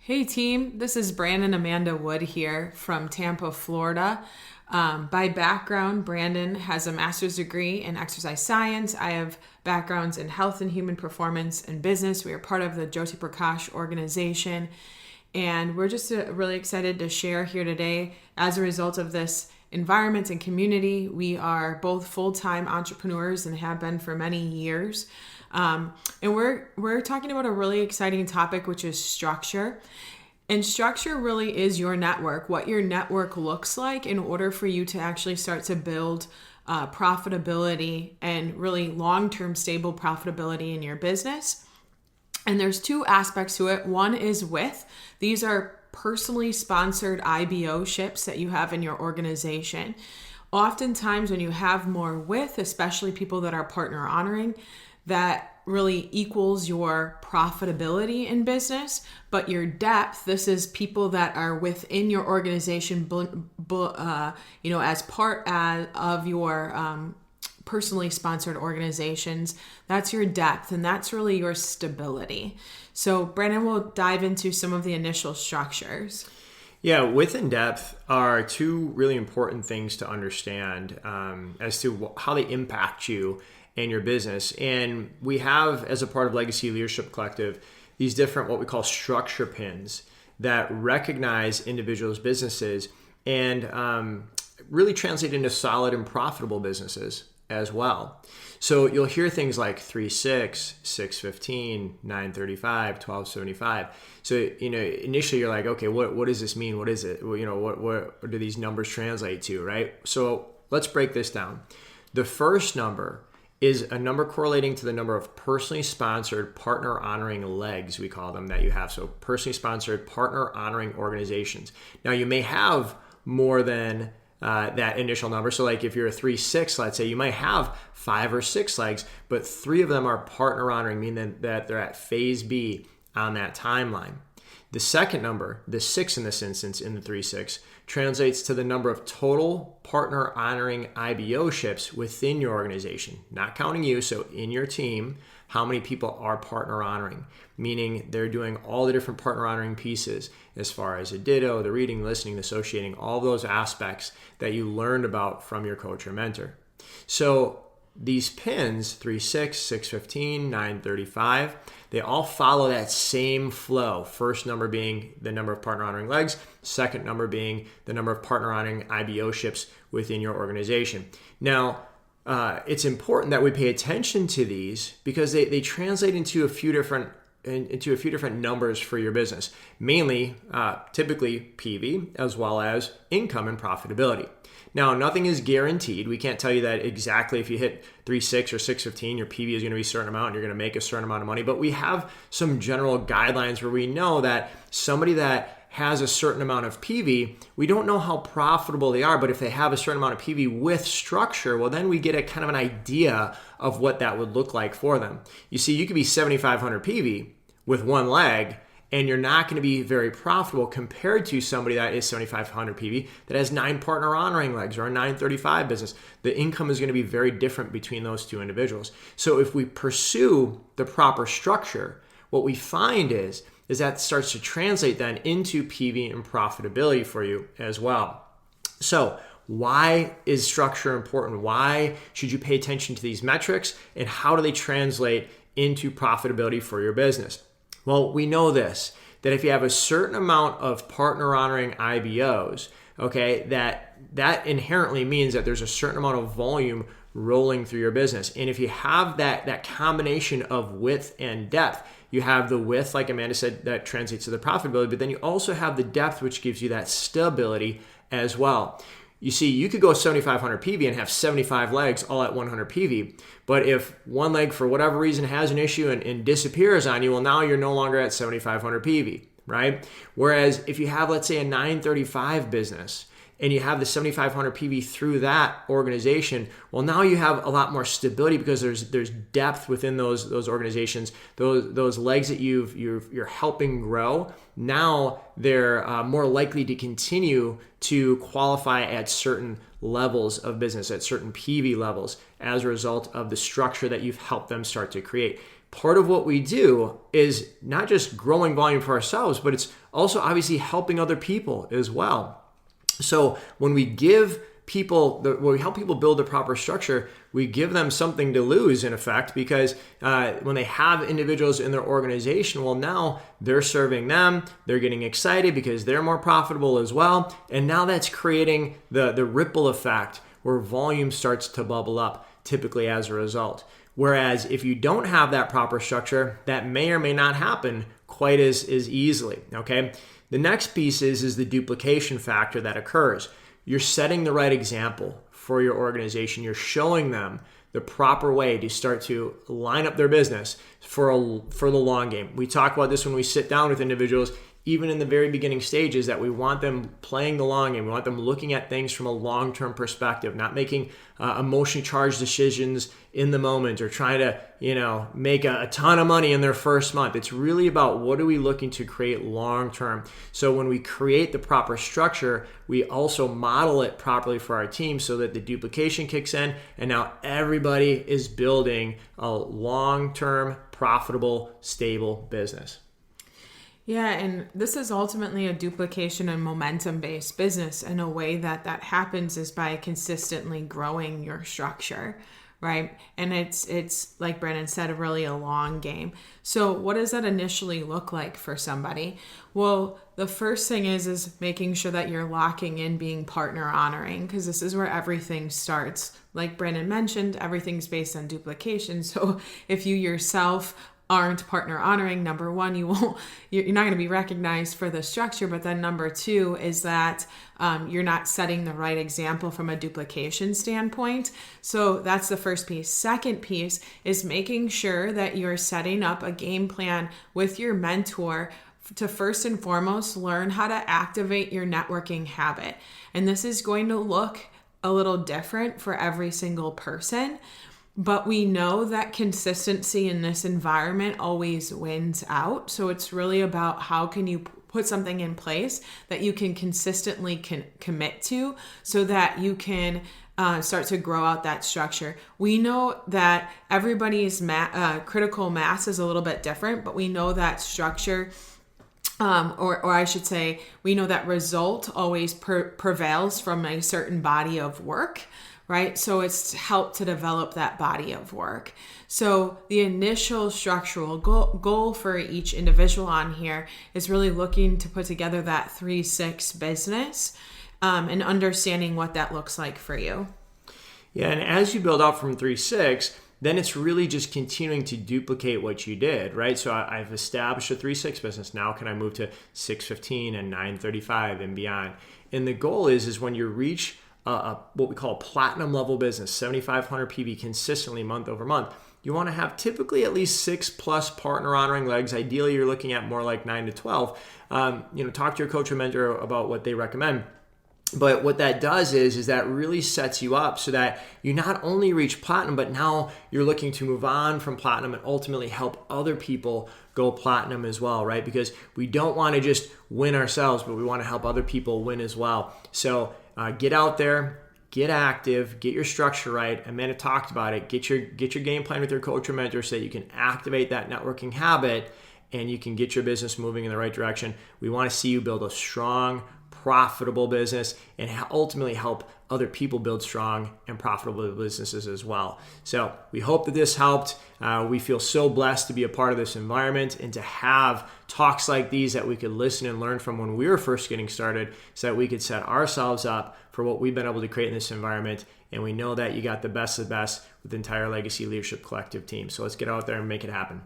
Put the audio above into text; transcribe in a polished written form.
Hey team, this is Brandon Amanda Wood here from Tampa, Florida. By background, Brandon has a master's degree in exercise science. I have backgrounds in health and human performance and business. We are part of the Jyoti Prakash organization, and we're just really excited to share here today. As a result of this environment and community, we are both full-time entrepreneurs and have been for many years. And we're talking about a really exciting topic, which is structure. And structure really is your network, what your network looks like in order for you to actually start to build profitability and really long-term stable profitability in your business. And there's two aspects to it. One is with. These are personally sponsored IBO-ships that you have in your organization. Oftentimes when you have more with, especially people that are partner honoring, that really equals your profitability in business, but your depth, this is people that are within your organization, as part of your personally sponsored organizations. That's your depth, and that's really your stability. So Brandon will dive into some of the initial structures. Yeah, width and depth are two really important things to understand as to how they impact you and your business. And we have, as a part of Legacy Leadership Collective, these different what we call structure pins that recognize individuals' businesses and really translate into solid and profitable businesses as well. So you'll hear things like 3-6, 6-15, 9-35, 12-75. So, initially you're like, okay, what does this mean? What is it? What do these numbers translate to, right? So let's break this down. The first number is a number correlating to the number of personally sponsored partner honoring legs, we call them, that you have. So personally sponsored partner honoring organizations. Now you may have more than that initial number. So like if you're a 3-6, let's say, you might have 5 or 6 legs, but 3 of them are partner honoring, meaning that they're at phase B on that timeline. The second number, the 6 in this instance, in the 3-6, translates to the number of total partner honoring IBO ships within your organization, not counting you. So in your team, how many people are partner honoring, meaning they're doing all the different partner honoring pieces as far as a ditto, the reading, listening, the associating, all those aspects that you learned about from your coach or mentor. So these pins, 3-6, 6-15, 9-35, they all follow that same flow. First number being the number of partner honoring legs, second number being the number of partner honoring IBO ships within your organization. Now, it's important that we pay attention to these because they translate into a few different numbers for your business, mainly typically PV as well as income and profitability. Now, nothing is guaranteed. We can't tell you that exactly if you hit 3-6 or 6-15, your PV is going to be a certain amount and you're going to make a certain amount of money. But we have some general guidelines where we know that somebody that has a certain amount of PV, we don't know how profitable they are, but if they have a certain amount of PV with structure, well, then we get a kind of an idea of what that would look like for them. You see, you could be 7,500 PV with one leg, and you're not going to be very profitable compared to somebody that is 7,500 PV that has 9 partner honoring legs or a 935 business. The income is going to be very different between those two individuals. So if we pursue the proper structure, what we find is that starts to translate then into PV and profitability for you as well. So why is structure important? Why should you pay attention to these metrics, and how do they translate into profitability for your business? Well, we know this, that if you have a certain amount of partner honoring IBOs, okay, that inherently means that there's a certain amount of volume rolling through your business. And if you have that combination of width and depth, you have the width, like Amanda said, that translates to the profitability, but then you also have the depth, which gives you that stability as well. You see, you could go 7,500 PV and have 75 legs all at 100 PV. But if one leg, for whatever reason, has an issue and disappears on you, well, now you're no longer at 7,500 PV, right? Whereas if you have, let's say, a 935 business and you have the 7,500 PV through that organization, well, now you have a lot more stability because there's depth within those organizations, those legs that you're helping grow. Now they're more likely to continue to qualify at certain levels of business, at certain PV levels, as a result of the structure that you've helped them start to create. part of what we do is not just growing volume for ourselves, but it's also obviously helping other people as well. So when we give people, when we help people build the proper structure, we give them something to lose in effect, because when they have individuals in their organization, well, now they're serving them, they're getting excited because they're more profitable as well. And now that's creating the ripple effect where volume starts to bubble up typically as a result. Whereas if you don't have that proper structure, that may or may not happen quite as easily, okay? The next piece is the duplication factor that occurs. You're setting the right example for your organization. You're showing them the proper way to start to line up their business for the long game. We talk about this when we sit down with individuals, even in the very beginning stages, that we want them playing the long game. We want them looking at things from a long-term perspective, not making emotionally charged decisions in the moment or trying to, make a ton of money in their first month. It's really about what are we looking to create long-term. So when we create the proper structure, we also model it properly for our team so that the duplication kicks in, and now everybody is building a long-term, profitable, stable business. Yeah, and this is ultimately a duplication and momentum-based business. And a way that happens is by consistently growing your structure, right? And it's like Brandon said, really a long game. So what does that initially look like for somebody? Well, the first thing is making sure that you're locking in being partner honoring, because this is where everything starts. Like Brandon mentioned, everything's based on duplication. So if you yourself aren't partner honoring, number one, you're not going to be recognized for the structure. But then number two is that you're not setting the right example from a duplication standpoint. So that's the first piece. Second piece is making sure that you're setting up a game plan with your mentor to first and foremost learn how to activate your networking habit. And this is going to look a little different for every single person. But we know that consistency in this environment always wins out. So it's really about how can you put something in place that you can consistently commit to so that you can start to grow out that structure. We know that everybody's critical mass is a little bit different, but we know that structure, or I should say, we know that result always prevails from a certain body of work. Right? So it's helped to develop that body of work. So the initial structural goal for each individual on here is really looking to put together that 3-6 business and understanding what that looks like for you. Yeah, and as you build out from 3-6, then it's really just continuing to duplicate what you did, right? So I've established a 3-6 business. Now can I move to 6-15 and 9-35 and beyond? And the goal is when you reach what we call a platinum level business, 7,500 PV consistently month over month, you want to have typically at least 6+ partner honoring legs. Ideally, you're looking at more like 9 to 12. Talk to your coach or mentor about what they recommend. But what that does is that really sets you up so that you not only reach platinum, but now you're looking to move on from platinum and ultimately help other people go platinum as well, right? Because we don't want to just win ourselves, but we want to help other people win as well. So get out there, get active, get your structure right. Amanda talked about it. Get your game plan with your coach or mentor so that you can activate that networking habit and you can get your business moving in the right direction. We want to see you build a strong, profitable business and ultimately help other people build strong and profitable businesses as well. So we hope that this helped. We feel so blessed to be a part of this environment and to have talks like these that we could listen and learn from when we were first getting started so that we could set ourselves up for what we've been able to create in this environment. And we know that you got the best of the best with the entire Legacy Leadership Collective team. So let's get out there and make it happen.